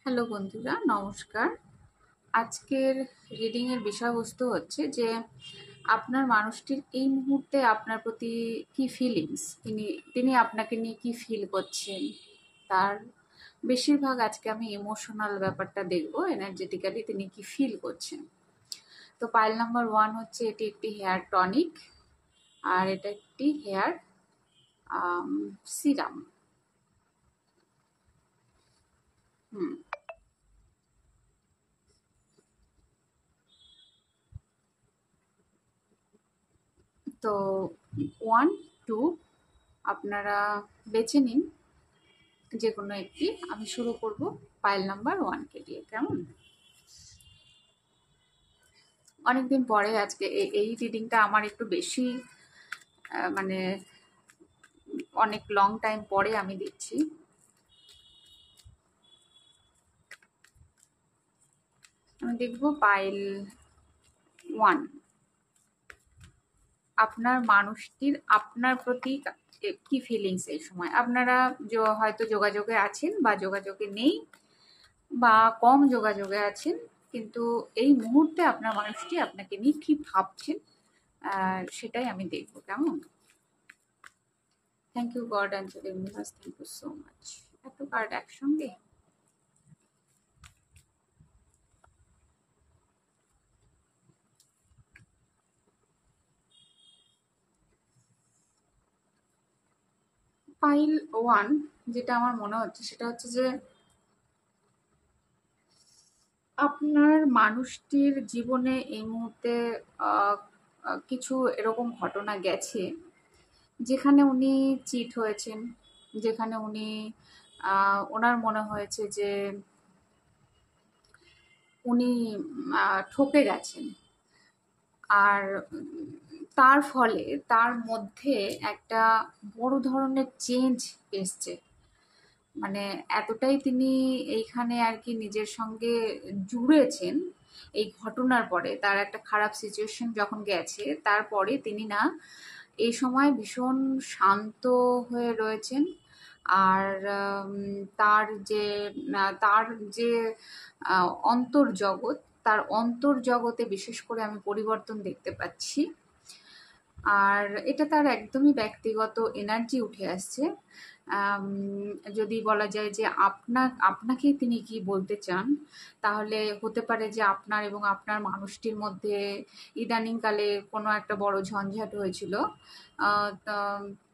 Hello বন্ধুরা, নমস্কার। আজকের রিডিংয়ের বিষয়বস্তু হচ্ছে যে আপনার মানুষটির এই মুহূর্তে আপনার প্রতি কি ফিলিংস, তিনি তিনি আপনাকে নিয়ে কি ফিল করছেন। তার বেশিরভাগ আজকে আমি ইমোশনাল ব্যাপারটা দেখব, এনার্জেটিক্যালি তিনি কি ফিল করছেন। তো পাইল নাম্বার 1 হচ্ছে এটি একটি হেয়ার টনিক, আর এটা একটি হেয়ার সিরাম। হুম। তো 1, 2 আপনারা বেছে নিন যে কোনো একটি। আমি শুরু করব পাইল নাম্বার 1কে দিয়ে। কেমন? অনেকদিন পরে আজকে এই রিডিংটা আমার একটু বেশি, মানে অনেক লং টাইম পরে আমি দিচ্ছি। আমি দেখব পাইল 1, আপনার মানুষটির আপনার প্রতি কি ফিলিংস এই সময়। আপনারা হয়তো যোগাযোগে আছেন বা যোগাযোগে নেই, বা কম যোগাযোগে আছেন, কিন্তু এই মুহূর্তে আপনার মানুষটি আপনাকে নিয়ে কি ভাবছেন সেটাই আমি দেখব। কেমন? Thank you God angel universe, thank you so much. এত কার্ড একসঙ্গে। পাইল 1, যেটা আমার মনে হচ্ছে সেটা হচ্ছে যে আপনার মানুষটির জীবনে এই মুহূর্তে আহ, কিছু এরকম ঘটনা গেছে যেখানে উনি চিট হয়েছেন, যেখানে উনি ওনার মনে হয়েছে যে উনি ঠকে গেছেন। আর তার ফলে তার মধ্যে একটা বড় ধরনের চেঞ্জ এসছে। মানে এতটাই তিনি এইখানে আর কি নিজের সঙ্গে জুড়েছেন এই ঘটনার পরে। তার একটা খারাপ সিচুয়েশন যখন গেছে, তারপরে তিনি না এই সময় ভীষণ শান্ত হয়ে রয়েছেন। আর তার যে তার যে অন্তর্জগৎ, তার অন্তর্জগতে বিশেষ করে আমি পরিবর্তন দেখতে পাচ্ছি। আর এটা তার একদমই ব্যক্তিগত এনার্জি উঠে আসছে। আম, যদি বলা যায় যে আপনাকে তিনি কি বলতে চান, তাহলে হতে পারে যে আপনার এবং আপনার মানুষটির মধ্যে ইদানিংকালে কোনো একটা বড় ঝঞ্ঝাট হয়েছিল।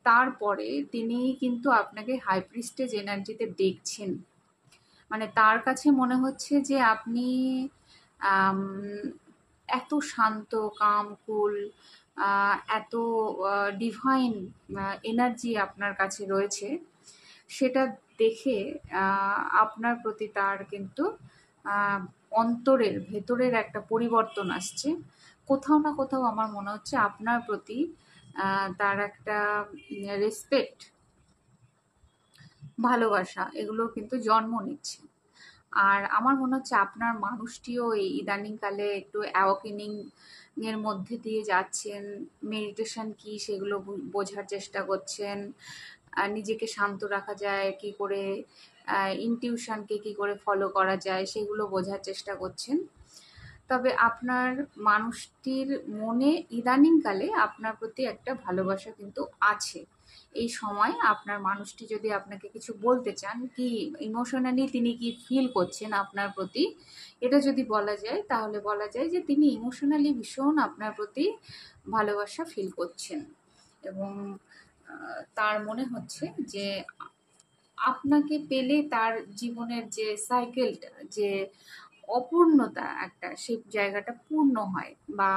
তারপরে তিনি কিন্তু আপনাকে হাই প্রিস্টেজ এনার্জিতে দেখছেন। মানে তার কাছে মনে হচ্ছে যে আপনি আম, এত শান্ত, কাম, কুল, এত ডিভাইন এনার্জি আপনার কাছে রয়েছে, সেটা দেখে আপনার প্রতি তার কিন্তু আহ, অন্তরের ভেতরের একটা পরিবর্তন আসছে। কোথাও না কোথাও আমার মনে হচ্ছে আপনার প্রতি তার একটা রেসপেক্ট, ভালোবাসা, এগুলো কিন্তু জন্ম নিচ্ছে। আর আমার মনে হচ্ছে আপনার মানুষটিও এই ইদানিংকালে একটু অ্যাওয়াকেনিং এর মধ্যে দিয়ে যাচ্ছেন। মেডিটেশন কি সেগুলো বোঝার চেষ্টা করছেন। নিজেকে শান্ত রাখা যায় কি করে, ইনটিউশনকে কি করে ফলো করা যায় সেগুলো বোঝার চেষ্টা করছেন। তবে আপনার মানুষটির মনে ইদানিংকালে আপনার প্রতি একটা ভালোবাসা কিন্তু আছে। এই সময় আপনার মানুষটি যদি আপনাকে কিছু বলতে চান, কি ইমোশনালি তিনি কি ফিল করছেন আপনার প্রতি, এটা যদি বলা যায় তাহলে বলা যায় যে তিনি ইমোশনালি ভীষণ আপনার প্রতি ভালোবাসা ফিল করছেন। এবং তার মনে হচ্ছে যে আপনাকে পেলে তার জীবনের যে সাইকেলটা, যে অপূর্ণতা একটা, সেই জায়গাটা পূর্ণ হয়। বা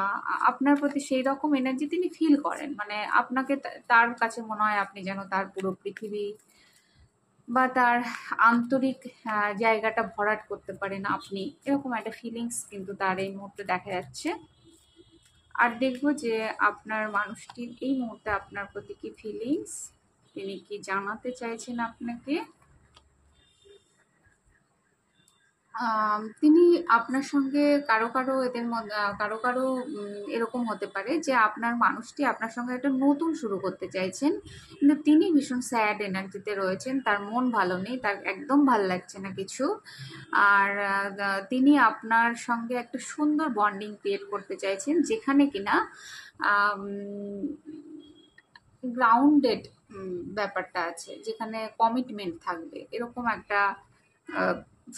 আপনার প্রতি সেই রকম এনার্জি তিনি ফিল করেন। মানে আপনাকে তার কাছে মনে হয় আপনি যেন তার পুরো পৃথিবী, বা তার আন্তরিক জায়গাটা ভরাট করতে পারেন আপনি, এরকম একটা ফিলিংস কিন্তু তার এই মুহূর্তে দেখা যাচ্ছে। আর দেখবো যে আপনার মানুষটির এই মুহূর্তে আপনার প্রতি কি ফিলিংস, তিনি কি জানাতে চাইছেন আপনাকে। তিনি আপনার সঙ্গে কারো কারো এদের মধ্যে কারো কারো এরকম হতে পারে যে আপনার মানুষটি আপনার সঙ্গে একটা নতুন শুরু করতে চাইছেন, কিন্তু তিনি ভীষণ স্যাড এনার্জিতে রয়েছেন, তার মন ভালো নেই, তার একদম ভাল লাগছে না কিছু। আর তিনি আপনার সঙ্গে একটা সুন্দর বন্ডিং ক্রিয়েট করতে চাইছেন, যেখানে কিনা গ্রাউন্ডেড ব্যাপারটা আছে, যেখানে কমিটমেন্ট থাকবে, এরকম একটা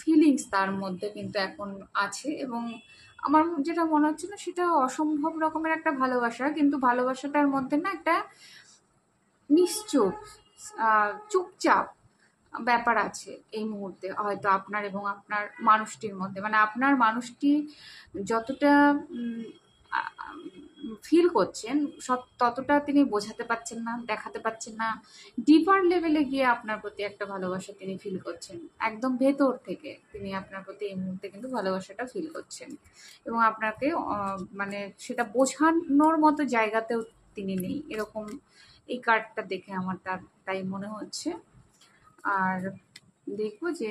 ফিলিংস তার মধ্যে কিন্তু এখন আছে। এবং আমার যেটা মনে হচ্ছে না সেটা অসম্ভব রকমের একটা ভালোবাসা, কিন্তু ভালোবাসাটার মধ্যে না একটা নিশ্চুপ চুপচাপ ব্যাপার আছে এই মুহূর্তে, হয়তো আপনার এবং আপনার মানুষটির মধ্যে। মানে আপনার মানুষটি যতটা ফিল করছেন সব ততটা তিনি বোঝাতে পারছেন না, দেখাতে পারছেন না। ডিপার লেভেলে গিয়ে আপনার প্রতি একটা ভালোবাসা তিনি ফিল করছেন, একদম ভেতর থেকে তিনি আপনার প্রতি এই মুহূর্তে কিন্তু ভালোবাসাটা ফিল করছেন। এবং আপনাকে মানে সেটা বোঝানোর মতো জায়গাতেও তিনি নেই, এরকম এই কার্ডটা দেখে আমার তাই মনে হচ্ছে। আর দেখবো যে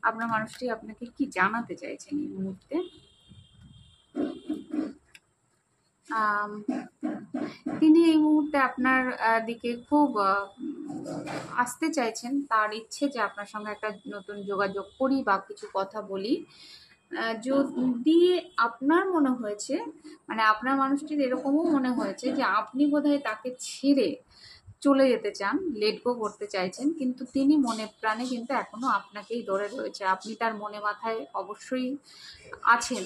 আপনার মানুষটি আপনাকে কি জানাতে চাইছেন এই মুহূর্তে। তিনি এই মুহূর্তে আপনার দিকে খুব আসতে চাইছেন, তার ইচ্ছে যে আপনার সঙ্গে একটা নতুন যোগাযোগ করি বা কিছু কথা বলি। যদি আপনার মনে হয়েছে, মানে আপনার মানুষটির এরকমও মনে হয়েছে যে আপনি বোধহয় তাকে ছেড়ে চলে যেতে চান, লেট গো করতে চাইছেন, কিন্তু তিনি মনে প্রাণে কিন্তু এখনো আপনাকেই ধরে রয়েছে, আপনি তার মনে মাথায় অবশ্যই আছেন।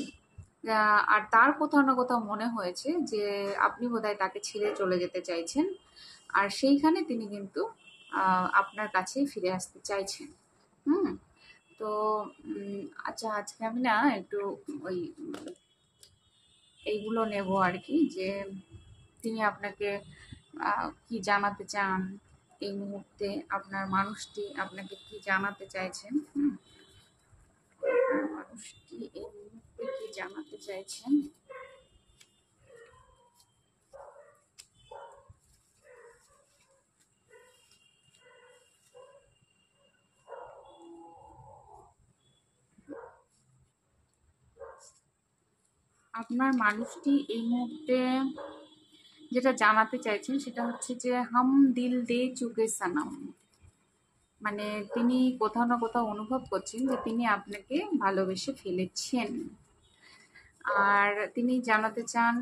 আর তার কোথাও না কোথাও মনে হয়েছে যে আপনি বোধহয় তাকে ছেড়ে চলে যেতে চাইছেন, আর সেইখানে তিনি কিন্তু আপনার কাছেই ফিরে আসতে চাইছেন। হুম। তো আচ্ছা, আজকে আমি না একটু ওই এইগুলো নেব আর কি, যে তিনি আপনাকে কি জানাতে চান এই মুহূর্তে, আপনার মানুষটি আপনাকে কি জানাতে চাইছেন। মানুষটি এই মুহূর্তে কি জানাতে চাইছেন। আপনার মানুষটি এই মুহূর্তে যেটা জানাতে চাইছেন সেটা হচ্ছে যে হাম দিল দে চুকে সানাম, মানে তিনি কোথাও না কোথাও অনুভব করছেন যে তিনি আপনাকে ভালোবেসে ফেলেছেন। আর তিনি জানাতে চান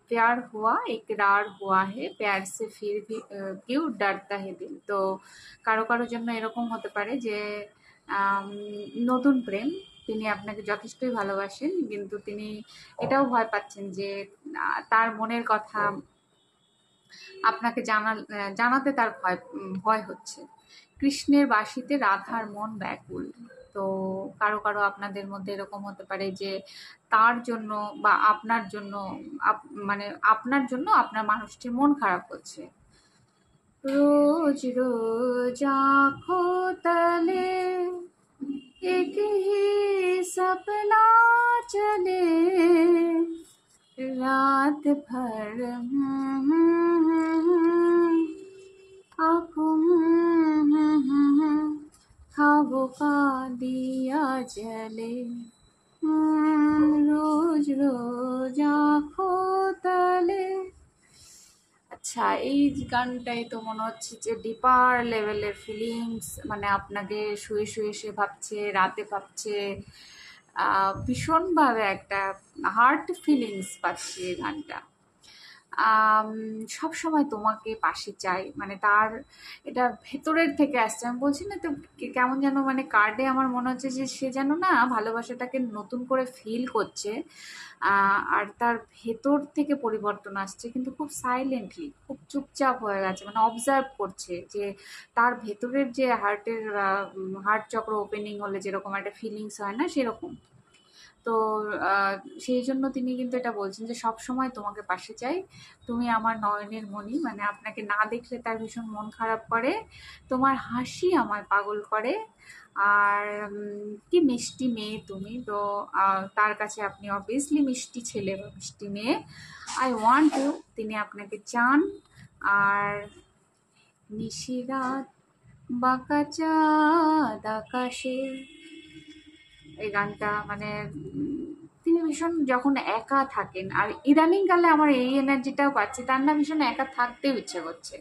প্যার হুয়া ইকরার হুয়া হে প্যার সে ফির ভি কিউ ডারতা হে দিল। তো কারো কারোর জন্য এরকম হতে পারে যে নতুন প্রেম, তিনি আপনাকে যথেষ্টই ভালোবাসেন, কিন্তু তিনি এটাও ভয় পাচ্ছেন যে তার মনের কথা আপনাকে জানাতে তার ভয় হচ্ছে। কৃষ্ণের বাঁশিতে রাধার মন ব্যাকুল। তো কারো কারো আপনাদের মধ্যে এরকম হতে পারে যে তার জন্য বা আপনার জন্য মানে আপনার জন্য আপনার মানুষটির মন খারাপ হচ্ছে। রোজ রোজ आँखों तले एक ही सपना चले, रात भर आँखों ख्वाबों का दिया जले, রোজ রোজ आँखों तले। আচ্ছা, এই গানটাই তো মনে হচ্ছে যে ডিপার লেভেলের ফিলিংস, মানে আপনাকে শুয়ে শুয়ে সে ভাবছে, রাতে ভাবছে, ভীষণভাবে একটা হার্ট ফিলিংস পাচ্ছি এই গানটা। সব সময় তোমাকে পাশে চাই, মানে তার এটা ভেতরের থেকে আসছে। আমি বলছি না তো, কেমন যেন মানে কার্ডে আমার মনে হচ্ছে যে সে যেন না ভালোবাসাটাকে নতুন করে ফিল করছে, আর তার ভেতর থেকে পরিবর্তন আসছে, কিন্তু খুব সাইলেন্টলি, খুব চুপচাপ হয়ে গেছে, মানে অবজার্ভ করছে যে তার ভেতরের যে হার্ট চক্র ওপেনিং হলে যেরকম একটা ফিলিংস হয় না, সেরকম। তো সেই জন্য তিনি কিন্তু এটা বলছেন যে সব সময় তোমাকে পাশে চাই, তুমি আমার নয়নের মণি, মানে আপনাকে না দেখলে তার ভীষণ মন খারাপ করে, তোমার হাসি আমায় পাগল করে, আর কি মিষ্টি মেয়ে তুমি। তো তার কাছে আপনি অবভিয়াসলি মিষ্টি ছেলে বা মিষ্টি মেয়ে, আই ওয়ান্ট ইউ, তিনি আপনাকে চান। আর নিশিরাত বাঁকা চাঁদ আকাশে এই গানটা মানে তিনি ভীষণ যখন একা থাকেন, আর ইদানিং কালে আমার এই এনার্জিটাও পাচ্ছি, তার না ভীষণ একা থাকতেও ইচ্ছে করছে,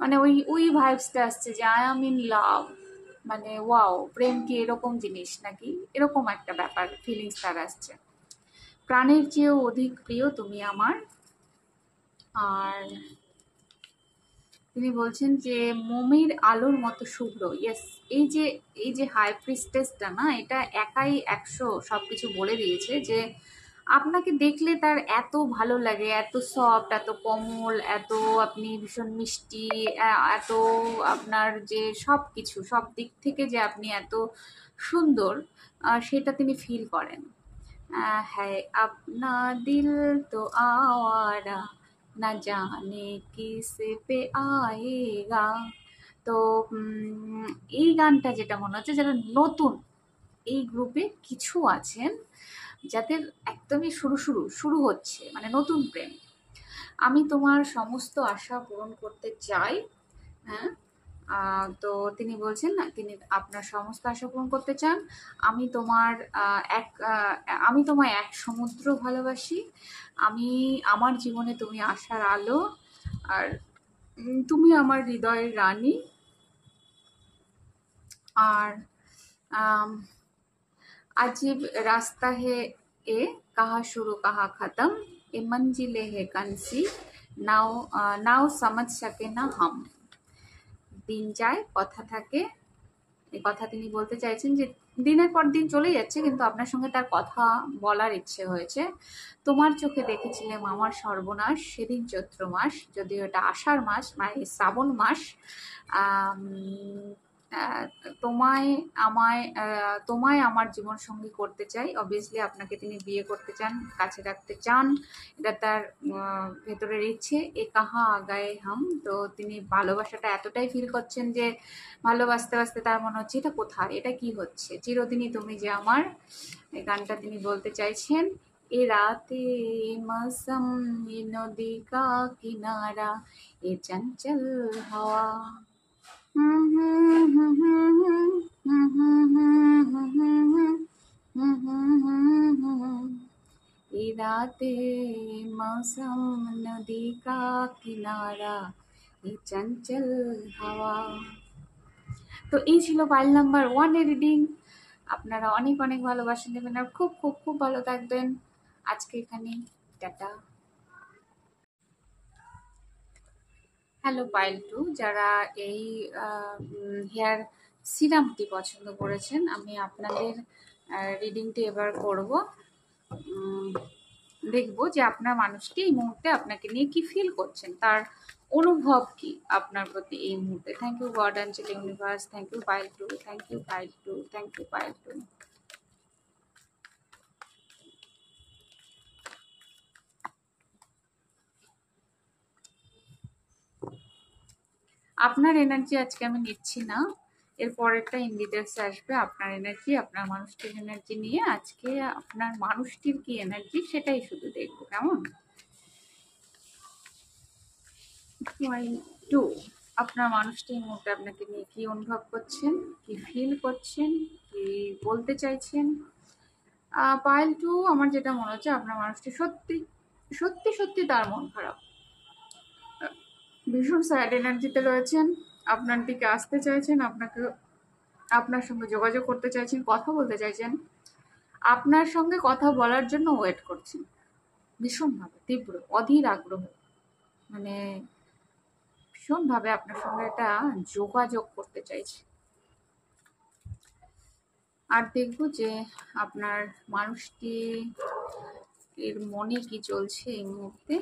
মানে ওই ওই ভাইবসটা আসছে যে আই এম ইন লাভ, মানে ওয়াও, প্রেম কি এরকম জিনিস নাকি, এরকম একটা ব্যাপার, ফিলিংস তার আসছে। প্রাণের চেয়েও অধিক প্রিয় তুমি আমার। আর তিনি বলছেন যে মোমের আলোর মতো শুভ্র, ইয়েস। এই যে হাই প্রিস্টেসটা না, এটা একাই 100 সবকিছু বলে দিয়েছে, যে আপনাকে দেখলে তার এত ভালো লাগে, এত সফট, এত কোমল, এত আপনি ভীষণ মিষ্টি, এত আপনার যে সব কিছু সব দিক থেকে যে আপনি এত সুন্দর, সেটা তিনি ফিল করেন। है अपना दिल तो आवारा না জানে কিস পে আয়েগা। তো এই গানটা যেটা মনে হচ্ছে, যারা নতুন এই গ্রুপে কিছু আছেন যাদের একদমই শুরু শুরু শুরু হচ্ছে, মানে নতুন প্রেম, আমি তোমার সমস্ত আশা পূরণ করতে চাই। হ্যাঁ, তো তিনি বলছেন না, তিনি আপনার সমস্ত আশা পূরণ করতে চান। আমি তোমার আমি তোমায় এক সমুদ্র ভালোবাসি। আমি, আমার জীবনে তুমি আশার আলো, আর তুমি আমার হৃদয়ের রানী। আর আম, अजीब रास्ता है ये, कहाँ शुरू कहाँ खत्म, ये मंजिले है कनसी, नाव नाव समझ सके ना हम। দিন যায় কথা থাকে, এই কথা তিনি বলতে চাইছেন যে দিনের পর দিন চলে যাচ্ছে, কিন্তু আপনার সঙ্গে তার কথা বলার ইচ্ছে হয়েছে। তোমার চোখে দেখেছিলাম আমার সর্বনাশ, সেদিন চৈত্র মাস, যদিও এটা আষাঢ় মাস, মানে শ্রাবণ মাস। আম, আহ, তোমায় তোমায় আমার জীবন সঙ্গী করতে চাই। অবভিয়াসলি আপনাকে তিনি বিয়ে করতে চান, কাছে রাখতে চান, এটা তার ভেতরের ইচ্ছে। এ কাহা আগায়ে হাম, তো তিনি ভালোবাসাটা এতটাই ফিল করছেন যে ভালোবাসতে বাসতে তার মনে হচ্ছে এটা কোথায়, এটা কি হচ্ছে, চিরদিনই তুমি যে আমার, এই গানটা তিনি বলতে চাইছেন। এ রাতে মৌসম, এ নদী কা কিনারা, এ চঞ্চল হাওয়া। এ রাতে মৌসম, নদী কা কিনারা, এ চঞ্চল হাওয়া। তো এই ছিল ফাইল নাম্বার 1 এর রিডিং। আপনারা অনেক অনেক ভালোবাসেন দেবেন, আর খুব খুব খুব ভালো থাকবেন। আজকে এখানে, টাটা। হ্যালো পাইল টু, যারা এই হেয়ার সিরামটি পছন্দ করেছেন, আমি আপনাদের রিডিংটি এবার করব। দেখবো যে আপনার মানুষটি এই মুহূর্তে আপনাকে নিয়ে কি ফিল করছেন, তার অনুভব কি আপনার প্রতি এই মুহূর্তে। Thank you God angel universe, thank you pile two, thank you pile two, thank you pile two. আপনার এনার্জি আজকে আমি নিচ্ছি না, এর পরেরটা ইন ডিটেলস আসবে। আপনার এনার্জি, আপনার মানুষটির এনার্জি নিয়ে আজকে আপনার মানুষটির কি এনার্জি সেটাই শুধু দেখবো, কেমন। পয়েন্ট টু, আপনার মানুষটি এই মুহূর্তে আপনাকে নিয়ে কি অনুভব করছেন, কি ফিল করছেন, কি বলতে চাইছেন। পাইল টু, আমার যেটা মনে হচ্ছে আপনার মানুষটি সত্যি সত্যি সত্যি তার মন খারাপ, ভীষণ স্যাড এনার্জিতে রয়েছেন, আপনার দিকে আসতে চাইছেন, আপনাকে, আপনার সঙ্গে যোগাযোগ করতে চাইছেন, কথা বলতে চাইছেন, আপনার সঙ্গে কথা বলার জন্য ওয়েট করছেন ভীষণভাবে, তীব্র অধীর আগ্রহ, মানে ভীষণভাবে আপনার সঙ্গে একটা যোগাযোগ করতে চাইছে। আর দেখবো যে আপনার মানুষটি এর মনে কি চলছে এই মুহূর্তে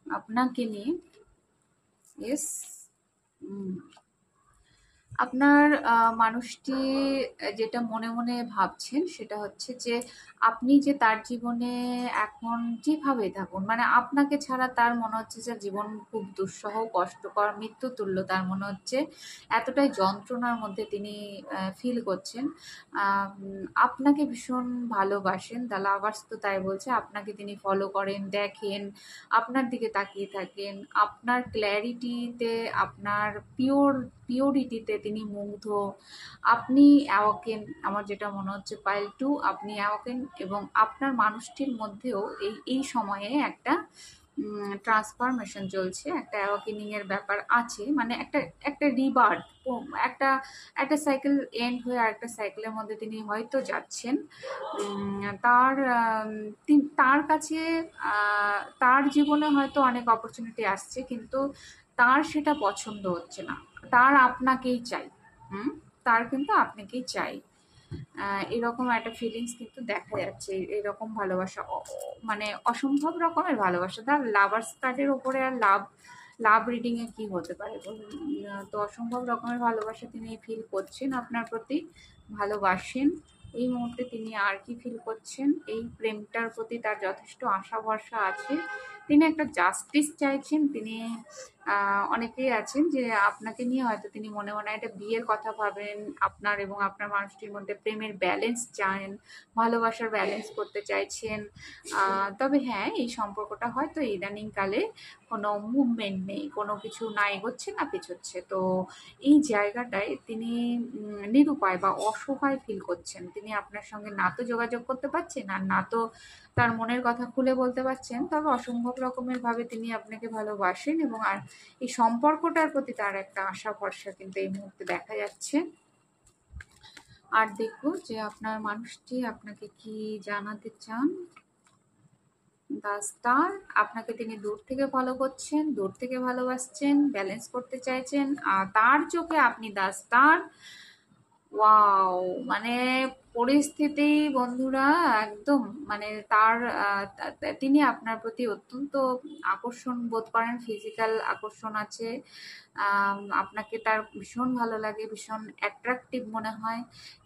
আপনাকে নিয়ে। ইয়েস, আপনার মানুষটি যেটা মনে মনে ভাবছেন সেটা হচ্ছে যে আপনি যে তার জীবনে এখন যেভাবে থাকুন, মানে আপনাকে ছাড়া তার মনে হচ্ছে যে জীবন খুব দুঃসহ, কষ্টকর, মৃত্যুতুল্য তার মনে হচ্ছে, এতটাই যন্ত্রণার মধ্যে তিনি ফিল করছেন। আপনাকে ভীষণ ভালোবাসেন, দ্য লাভার্স তো তাই বলছে, আপনাকে তিনি ফলো করেন, দেখেন, আপনার দিকে তাকিয়ে থাকেন, আপনার ক্ল্যারিটিতে, আপনার পিওর পিওরিটিতে তিনি মুগ্ধ। আপনি অ্যাওয়াকেন, আমার যেটা মনে হচ্ছে পাইল 2, আপনি অ্যাওয়াকেন এবং আপনার মানুষটির মধ্যেও এই সময়ে একটা ট্রান্সফরমেশন চলছে, একটা অ্যাওয়াকেনিং এর ব্যাপার আছে, মানে একটা একটা রিবার্থ, একটা একটা সাইকেল এন্ড হয়ে আরেকটা সাইকেলের মধ্যে তিনি হয়তো যাচ্ছেন। তার তার কাছে তার জীবনে হয়তো অনেক অপরচুনিটি আসছে, কিন্তু তার সেটা পছন্দ হচ্ছে না। তার আপনাকেই চাই। হুম, তার কিন্তু আপনাকেই চাই। এরকম একটা ফিলিংস কিন্তু দেখা যাচ্ছে। এরকম ভালোবাসা মানে অসম্ভব রকমের ভালোবাসা। তার লাভার্স কার্ডের ওপরে আর লাভ লাভ রিডিং এ কি হতে পারে বলুন? তো অসম্ভব রকমের ভালোবাসা তিনি ফিল করছেন আপনার প্রতি, ভালোবাসেন। এই মুহূর্তে তিনি আর কি ফিল করছেন? এই প্রেমটার প্রতি তার যথেষ্ট আশা ভরসা আছে। তিনি একটা জাস্টিস চাইছেন। তিনি অনেকেই আছেন যে আপনাকে নিয়ে হয়তো তিনি মনে মনে একটা বিয়ের কথা ভাবেন, আপনার এবং আপনার মানুষটির মধ্যে প্রেমের ব্যালেন্স চান, ভালোবাসার ব্যালেন্স করতে চাইছেন। তবে হ্যাঁ, এই সম্পর্কটা হয়তো ইদানিং কালে কোনো মুভমেন্ট নেই, কোনো কিছু না এগোচ্ছে না পিছোচ্ছে। তো এই জায়গাটায় তিনি নিরুপায় বা অসহায় ফিল করছেন। তিনি আপনার সঙ্গে না তো যোগাযোগ করতে পারছেন, আর না তো তার মনের কথা খুলে বলতে পারছেন। তবে অসম্ভব রকমের ভাবে তিনি আপনাকে ভালোবাসেন এবং আর এই সম্পর্কটার প্রতি তার একটা আশা ভরসা কিন্তু এই মুহূর্তে দেখা যাচ্ছে। আর দেখবো যে আপনার মানুষটি আপনাকে কি জানাতে চান। দ্য স্টার, আপনাকে তিনি দূর থেকে ফলো করছেন, দূর থেকে ভালোবাসছেন, ব্যালেন্স করতে চাইছেন, আর তার চোখে আপনি দ্য স্টার। ওয়াও! মানে পরিস্থিতি বন্ধুরা একদম, মানে তার তিনি আপনার প্রতি অত্যন্ত আকর্ষণ বোধ করেন, ফিজিক্যাল আকর্ষণ আছে। আপনাকে তার ভীষণ ভালো লাগে, ভীষণ অ্যাট্রাকটিভ মনে হয়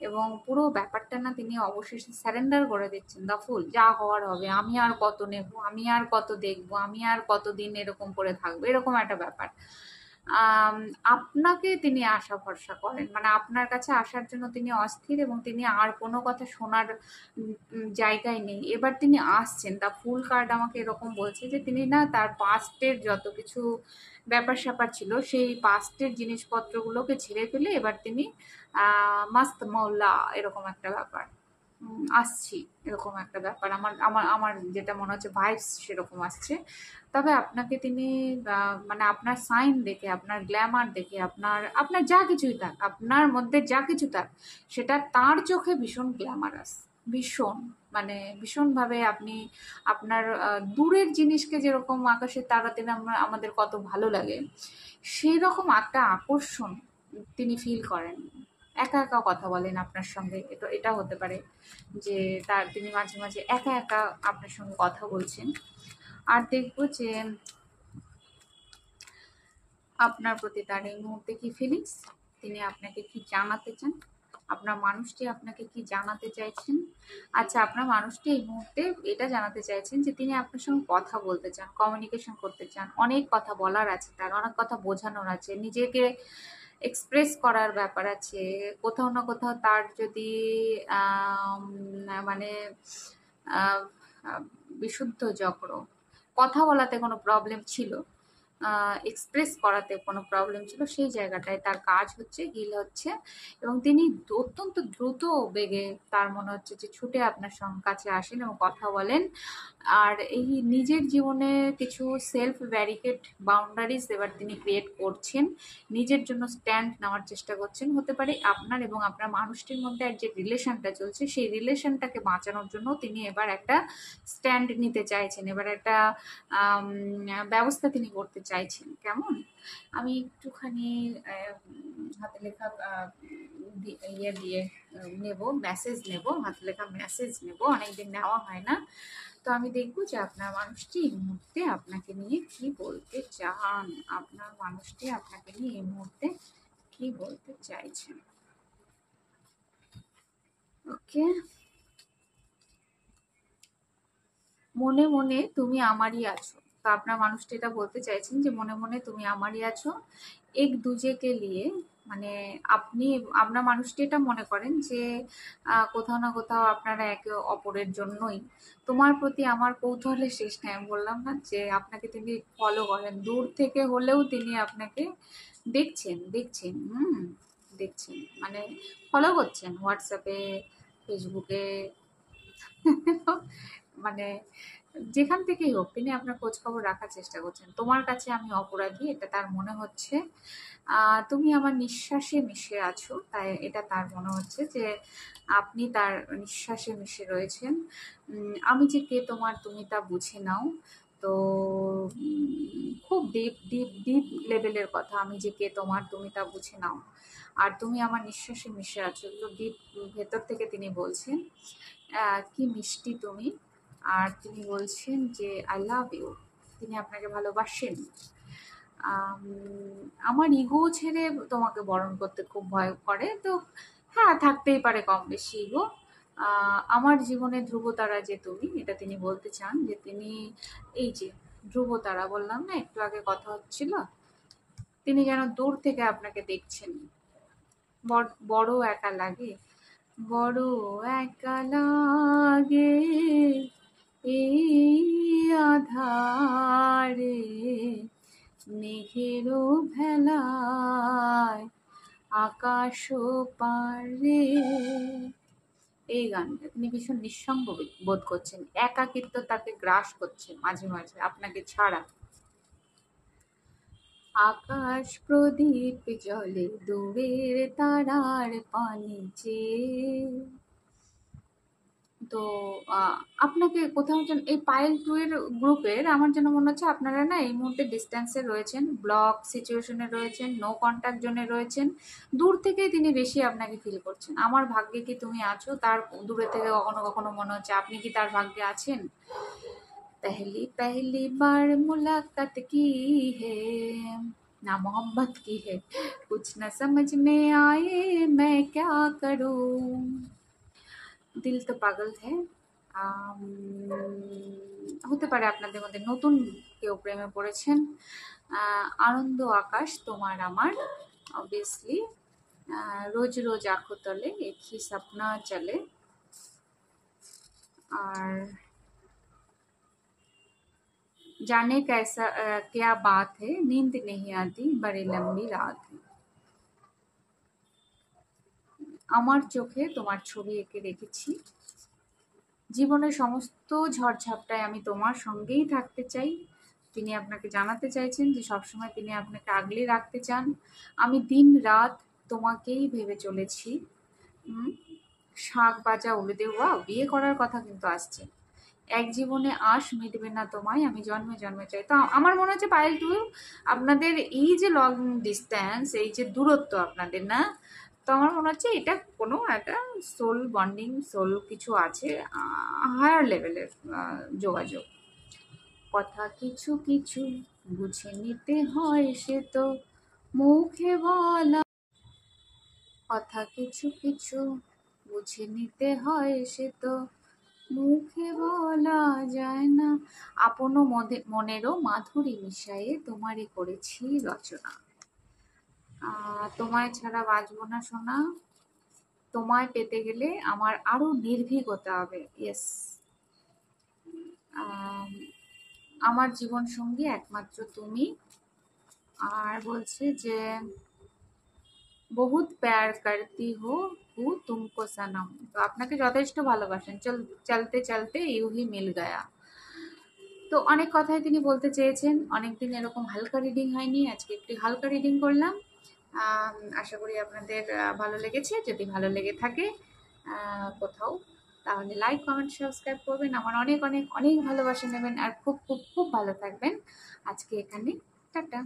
এবং পুরো ব্যাপারটা না তিনি অবশেষে সারেন্ডার করে দিচ্ছেন। দ্য ফুল, যা হওয়ার হবে, আমি আর কত নেব, আমি আর কত দেখব, আমি আর কতদিন এরকম করে থাকবো, এরকম একটা ব্যাপার। আম আপনাকে তিনি আশা ভরসা করেন। মানে আপনার কাছে আসার জন্য তিনি অস্থির এবং তিনি আর কোনো কথা শোনার জায়গায় নেই। এবার তিনি আসছেন। দ্য ফুল কার্ড আমাকে এরকম বলছে যে তিনি না তার পাস্টের যত কিছু ব্যাপার-স্যাপার ছিল, সেই পাস্টের জিনিসপত্রগুলোকে ঝেড়ে ফেলে এবার তিনি মাস্ত মৌলা এরকম একটা ব্যাপার। আসছি এরকম একটা ব্যাপার। আমার আমার আমার যেটা মনে হচ্ছে ভাইবস সেরকম আসছে। তবে আপনাকে তিনি মানে আপনার সাইন দেখে, আপনার গ্ল্যামার দেখে, আপনার আপনার যা কিছুই থাক, আপনার মধ্যে যা কিছু থাক, সেটা তার চোখে ভীষণ গ্ল্যামারাস। ভীষণ, মানে ভীষণভাবে আপনি আপনার দূরের জিনিসকে যেরকম আকাশের তারাতে আমাদের কত ভালো লাগে, সেরকম একটা আকর্ষণ তিনি ফিল করেন। একা একা কথা বলেন আপনার সঙ্গে, এটা হতে পারে যে তিনি মাঝে মাঝে একা একা আপনার সঙ্গে কথা বলছেন। আর দেখবো যে আপনার প্রতি তার এই মুহূর্তে কি ফিলিংস, তিনি আপনাকে কি জানাতে চান, আপনার মানুষটি আপনাকে কি জানাতে চাইছেন। আচ্ছা, আপনার মানুষটি এই মুহূর্তে এটা জানাতে চাইছেন যে তিনি আপনার সঙ্গে কথা বলতে চান, কমিউনিকেশন করতে চান, অনেক কথা বলার আছে, তার অনেক কথা বোঝানোর আছে, নিজেকে এক্সপ্রেস করার ব্যাপার আছে। কোথাও না কোথাও তার যদি মানে আহ, বিশুদ্ধ চক্র, কথা বলাতে কোনো প্রবলেম ছিল, এক্সপ্রেস করাতে কোনো প্রবলেম ছিল, সেই জায়গাটায় তার কাজ হচ্ছে, হিল হচ্ছে এবং তিনি অত্যন্ত দ্রুত বেগে তার মনে হচ্ছে যে ছুটে আপনার কাছে আসেন এবং কথা বলেন। আর এই নিজের জীবনে কিছু সেলফ ব্যারিকেড, বাউন্ডারিজ এবার তিনি ক্রিয়েট করছেন, নিজের জন্য স্ট্যান্ড নেওয়ার চেষ্টা করছেন। হতে পারে আপনার এবং আপনার মানুষটির মধ্যে যে রিলেশনটা চলছে, সেই রিলেশনটাকে বাঁচানোর জন্য তিনি এবার একটা স্ট্যান্ড নিতে চাইছেন, এবার একটা ব্যবস্থা তিনি করতে চাইছেন। কেমন, আমি একটুখানি হাতে লেখা ইয়ে দিয়ে নেব, মেসেজ নেব, হাতে লেখা মেসেজ নেব, অনেকদিন নেওয়া হয় না। তো আমি দেখবো যে আপনার মানুষটি এই মুহূর্তে আপনাকে নিয়ে কি বলতে চান, আপনার মানুষটি আপনাকে নিয়ে এই মুহূর্তে কি বলতে চাইছেন। ওকে, মনে মনে তুমি আমারই আছো। তো আপনার মানুষটি এটা বলতে চাইছেন যে মনে মনে তুমি আমারই আছো, এক দুজে কে লিয়ে মানে আপনি আপনার মানুষটি এটা মনে করেন যে কোথাও না কোথাও আপনারা একে অপরের জন্যই, তোমার প্রতি আমার কৌতূহলের শেষ নেই। আমি বললাম না যে আপনাকে তিনি ফলো করেন, দূর থেকে হলেও তিনি আপনাকে দেখছেন দেখছেন দেখছেন, মানে ফলো করছেন হোয়াটসঅ্যাপে, ফেসবুকে, মানে যেখান থেকেই হোক তিনি আপনার খোঁজ খবর রাখার চেষ্টা করছেন। তোমার কাছে আমি অপরাধী এটা তার মনে হচ্ছে। তুমি আমার নিঃশ্বাসে মিশে আছো, তাই এটা তার মনে হচ্ছে যে আপনি তার নিঃশ্বাসে মিশে রয়েছেন। আমি যে কে তোমার তুমি তা বুঝে নাও। তো খুব ডিপ ডিপ ডিপ লেভেলের কথা, আমি যে কে তোমার তুমি তা বুঝে নাও, আর তুমি আমার নিঃশ্বাসে মিশে আছো, তো ডিপ ভেতর থেকে তিনি বলছেন কি মিষ্টি তুমি। আর তিনি বলছেন যে আই লাভ ইউ, তিনি আপনাকে ভালোবাসেন। আম, আমার ইগো ছেড়ে তোমাকে বরণ করতে খুব ভয় করে, তো হ্যাঁ থাকতেই পারে কম বেশি ইগো। আমার জীবনে ধ্রুবতারা যে তুমি, এটা তিনি বলতে চান যে তিনি এই যে ধ্রুবতারা বললাম না একটু আগে কথা হচ্ছিল, তিনি যেন দূর থেকে আপনাকে দেখছেন। বড় একা লাগে, বড় একা লাগে এই আধারে, মেঘেরও ভেলায় আকাশ পারে। এই গানটা তিনি ভীষণ নিঃসঙ্গ বোধ করছেন, একাকিত্ব তাকে গ্রাস করছে মাঝে মাঝে আপনাকে ছাড়া। আকাশ প্রদীপ জলে দূরের তারার পানে চেয়ে। তো আপনাকে কোথাও যেন এই পায়েল টু এর গ্রুপের আমার যেন মনে হচ্ছে আপনারা না এই মুহূর্তে ডিস্টেন্সে রয়েছেন, ব্লক সিচুয়েশনে রয়েছেন, নো কন্ট্যাক্ট জোনে রয়েছেন। দূর থেকেই তিনি বেশি আপনাকে ফিল করছেন। আমার ভাগ্যে কি তুমি আছো, তার দূরে থেকে কখনো কখনো মনে হচ্ছে আপনি কি তার ভাগ্যে আছেন। पहली पहली बार मुलाकात की है ना मोहब्बत की है, कुछ न समझ में आए मैं क्या करूं, দিল তো পাগল হ্যাঁ। হতে পারে আপনাদের মধ্যে নতুন কেউ প্রেমে পড়েছেন। আনন্দ আকাশ তোমার আমার, অবভিয়াসলি রোজ রোজ আঁখো তলে একই সপনা চলে। আর जाने कैसा क्या बात है, नींद नहीं आती बड़ी लंबी रात है। আমার চোখে তোমার ছবি এঁকে রেখেছি, জীবনের সমস্ত ঝড়ঝাপটায় আমি তোমার সঙ্গেই থাকতে চাই। তিনি আপনাকে জানাতে চাইছেন যে সবসময় তিনি আপনাকে আগলে রাখতে চান। আমি দিন রাত তোমাকেই ভেবে চলেছি। শাঁখ বাজা উলুদে ওয়াও, বিয়ে করার কথা কিন্তু আসছে। এক জীবনে আশ মিটবে না তোমায়, আমি জন্মে জন্মে চাই। তো আমার মনে হচ্ছে পায়েল টু, আপনাদের এই যে লং ডিস্টেন্স, এই যে দূরত্ব আপনাদের না, তো আমার মনে হচ্ছে এটা কোনো একটা সোল বন্ডিং, সোল কিছু আছে, হায়ার লেভেলের যোগাযোগ। কথা কিছু কিছু বুঝে নিতে হয় সে তো মুখে বলা, কথা কিছু কিছু বুঝে নিতে হয় সে তো মুখে বলা যায় না। আপন মনেরও মাধুরী মিশায়ে তোমারই করেছি রচনা। তোমায় ছাড়া বাঁচবো না সোনা, তোমায় পেতে গেলে আমার আরো নির্ভীক হতে হবে। ইয়েস, আমার জীবন সঙ্গী একমাত্র তুমি। আর বলছে যে বহুত প্যার করতি হো হু তুমকো সনম, তো আপনাকে যথেষ্ট ভালোবাসেন, চলতে চলতে ইউহি মিল গয়া। তো অনেক কথাই তিনি বলতে চেয়েছেন, অনেকদিন এরকম হালকা রিডিং হয়নি, আজকে একটু হালকা রিডিং করলাম। আশা করি আপনাদের ভালো লেগেছে। যদি ভালো লেগে থাকে কোথাও, তাহলে লাইক কমেন্ট সাবস্ক্রাইব করবেন, আমার অনেক অনেক অনেক ভালোবাসা নেবেন, আর খুব খুব খুব ভালো থাকবেন। আজকে এখানে টাটা।